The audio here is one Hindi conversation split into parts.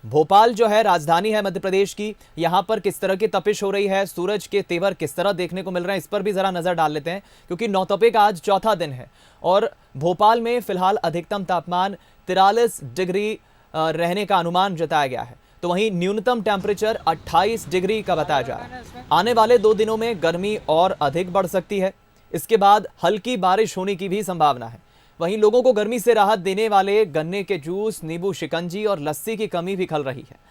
भोपाल जो है राजधानी है मध्य प्रदेश की, यहाँ पर किस तरह की तपिश हो रही है, सूरज के तेवर किस तरह देखने को मिल रहे हैं, इस पर भी जरा नजर डाल लेते हैं। क्योंकि नौतपे का आज चौथा दिन है और भोपाल में फिलहाल अधिकतम तापमान 43 डिग्री रहने का अनुमान जताया गया है, तो वहीं न्यूनतम टेम्परेचर 28 डिग्री का बताया जा रहा है। आने वाले 2 दिनों में गर्मी और अधिक बढ़ सकती है। इसके बाद हल्की बारिश होने की भी संभावना है। वहीं लोगों को गर्मी से राहत देने वाले गन्ने के जूस, नींबू शिकंजी और लस्सी की कमी भी खल रही है।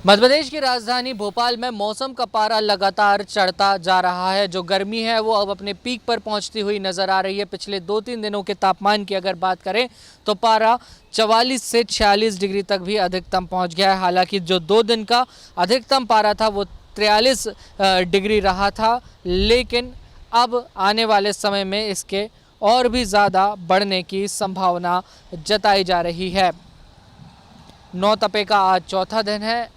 मध्य प्रदेश की राजधानी भोपाल में मौसम का पारा लगातार चढ़ता जा रहा है। जो गर्मी है वो अब अपने पीक पर पहुंचती हुई नजर आ रही है। पिछले 2-3 दिनों के तापमान की अगर बात करें तो पारा 44 से 46 डिग्री तक भी अधिकतम पहुंच गया है। हालांकि जो 2 दिन का अधिकतम पारा था वो 43 डिग्री रहा था, लेकिन अब आने वाले समय में इसके और भी ज़्यादा बढ़ने की संभावना जताई जा रही है। नौतपे का आज चौथा दिन है,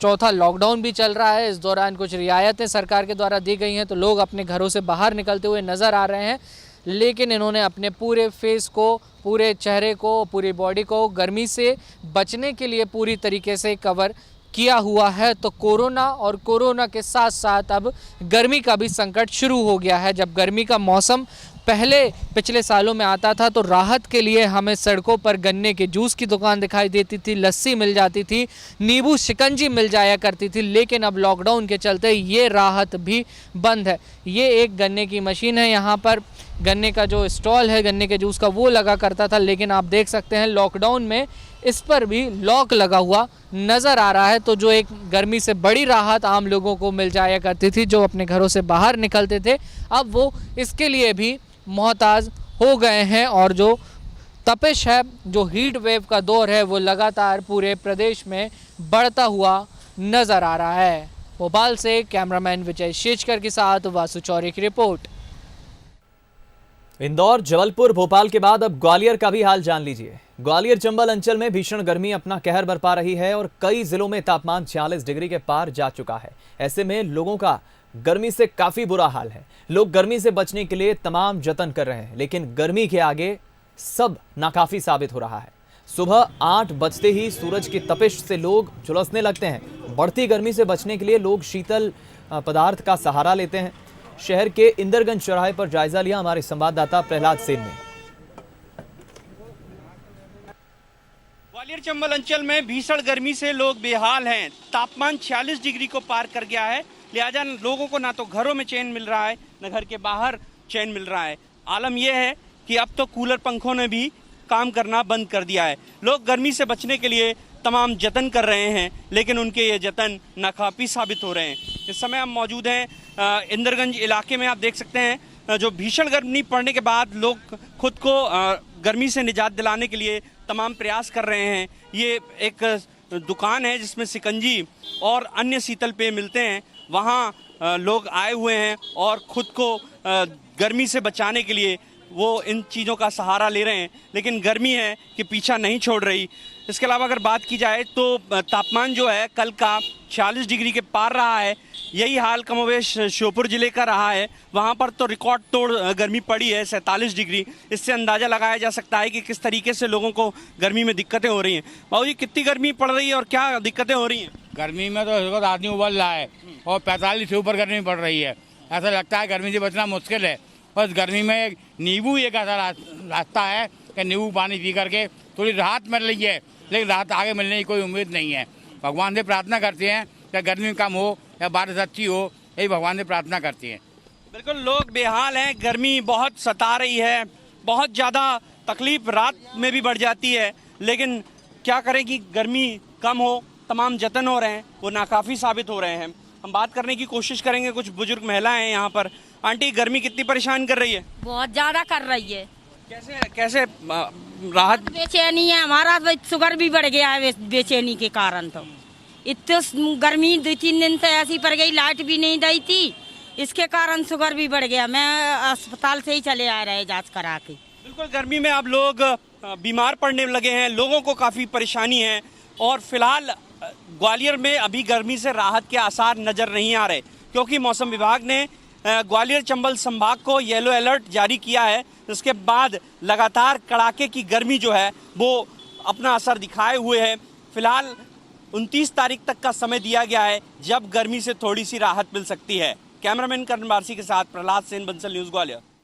चौथा लॉकडाउन भी चल रहा है। इस दौरान कुछ रियायतें सरकार के द्वारा दी गई हैं, तो लोग अपने घरों से बाहर निकलते हुए नज़र आ रहे हैं, लेकिन इन्होंने अपने पूरे फेस को, पूरे चेहरे को, पूरी बॉडी को गर्मी से बचने के लिए पूरी तरीके से कवर किया हुआ है। तो कोरोना और कोरोना के साथ साथ अब गर्मी का भी संकट शुरू हो गया है। जब गर्मी का मौसम पहले पिछले सालों में आता था तो राहत के लिए हमें सड़कों पर गन्ने के जूस की दुकान दिखाई देती थी, लस्सी मिल जाती थी, नींबू शिकंजी मिल जाया करती थी, लेकिन अब लॉकडाउन के चलते ये राहत भी बंद है। ये एक गन्ने की मशीन है, यहाँ पर गन्ने का जो स्टॉल है गन्ने के जूस का वो लगा करता था, लेकिन आप देख सकते हैं लॉकडाउन में इस पर भी लॉक लगा हुआ नज़र आ रहा है। तो जो एक गर्मी से बड़ी राहत आम लोगों को मिल जाया करती थी, जो अपने घरों से बाहर निकलते थे, अब वो इसके लिए भी मोहताज हो गए हैं। और जो तपिश है, जो हीट वेव का दौर है, वो लगातार पूरे प्रदेश में बढ़ता हुआ नज़र आ रहा है। भोपाल से कैमरामैन विजय शेजकर के साथ वासु चौरे की रिपोर्ट। इंदौर, जबलपुर, भोपाल के बाद अब ग्वालियर का भी हाल जान लीजिए। ग्वालियर चंबल अंचल में भीषण गर्मी अपना कहर बरपा रही है और कई जिलों में तापमान 46 डिग्री के पार जा चुका है। ऐसे में लोगों का गर्मी से काफी बुरा हाल है। लोग गर्मी से बचने के लिए तमाम जतन कर रहे हैं, लेकिन गर्मी के आगे सब नाकाफी साबित हो रहा है। सुबह 8 बजते ही सूरज की तपिश से लोग झुलसने लगते हैं। बढ़ती गर्मी से बचने के लिए लोग शीतल पदार्थ का सहारा लेते हैं। शहर के इंदरगंज चौराहे पर जायजा लिया हमारे संवाददाता प्रहलाद सेन ने। ग्वालियर चंबल अंचल में भीषण गर्मी से लोग बेहाल हैं। तापमान 46 डिग्री को पार कर गया है, लिहाजा लोगों को ना तो घरों में चैन मिल रहा है, न घर के बाहर चैन मिल रहा है। आलम यह है कि अब तो कूलर पंखों ने भी काम करना बंद कर दिया है। लोग गर्मी से बचने के लिए तमाम जतन कर रहे हैं, लेकिन उनके ये जतन नाकाफी साबित हो रहे हैं। इस समय हम मौजूद हैं इंदरगंज इलाके में। आप देख सकते हैं जो भीषण गर्मी पड़ने के बाद लोग खुद को गर्मी से निजात दिलाने के लिए तमाम प्रयास कर रहे हैं। ये एक दुकान है जिसमें शिकंजी और अन्य शीतल पेय मिलते हैं। वहाँ लोग आए हुए हैं और खुद को गर्मी से बचाने के लिए वो इन चीज़ों का सहारा ले रहे हैं, लेकिन गर्मी है कि पीछा नहीं छोड़ रही। इसके अलावा अगर बात की जाए तो तापमान जो है कल का 46 डिग्री के पार रहा है। यही हाल कमोवेश श्योपुर जिले का रहा है। वहाँ पर तो रिकॉर्ड तोड़ गर्मी पड़ी है 47 डिग्री। इससे अंदाज़ा लगाया जा सकता है कि किस तरीके से लोगों को गर्मी में दिक्कतें हो रही हैं। बाबू जी, कितनी गर्मी पड़ रही है और क्या दिक्कतें हो रही हैं? गर्मी में तो आदमी उबल रहा है और 45 से ऊपर गर्मी पड़ रही है। ऐसा लगता है गर्मी से बचना मुश्किल है। बस गर्मी में एक नींबू एक ऐसा रास्ता है कि नींबू पानी पी करके थोड़ी राहत मिल रही है, लेकिन राहत आगे मिलने की कोई उम्मीद नहीं है। भगवान से प्रार्थना करते हैं कि गर्मी कम हो या बारिश अच्छी हो, यही भगवान से प्रार्थना करती हैं। बिल्कुल, लोग बेहाल हैं। गर्मी बहुत सता रही है, बहुत ज़्यादा तकलीफ रात में भी बढ़ जाती है, लेकिन क्या करें कि गर्मी कम हो, तमाम जतन हो रहे हैं, वो नाकाफ़ी साबित हो रहे हैं। हम बात करने की कोशिश करेंगे, कुछ बुजुर्ग महिलाएं हैं यहाँ पर। आंटी, गर्मी कितनी परेशान कर रही है? बहुत ज्यादा कर रही है। कैसे राहत? बेचैनी है, हमारा शुगर भी बढ़ गया है बेचैनी के कारण। तो इतनी गर्मी 2-3 दिन से ऐसी पड़ गई, लाइट भी नहीं दी थी, इसके कारण शुगर भी बढ़ गया। मैं अस्पताल से ही चले आ रहे जांच करा के। बिल्कुल, गर्मी में अब लोग बीमार पड़ने लगे हैं, लोगों को काफ़ी परेशानी है। और फिलहाल ग्वालियर में अभी गर्मी से राहत के आसार नज़र नहीं आ रहे, क्योंकि मौसम विभाग ने ग्वालियर चंबल संभाग को येलो अलर्ट जारी किया है। इसके बाद लगातार कड़ाके की गर्मी जो है वो अपना असर दिखाए हुए है। फिलहाल 29 तारीख तक का समय दिया गया है जब गर्मी से थोड़ी सी राहत मिल सकती है। कैमरामैन करण बारसी के साथ प्रहलाद सेन, बंसल न्यूज़, ग्वालियर।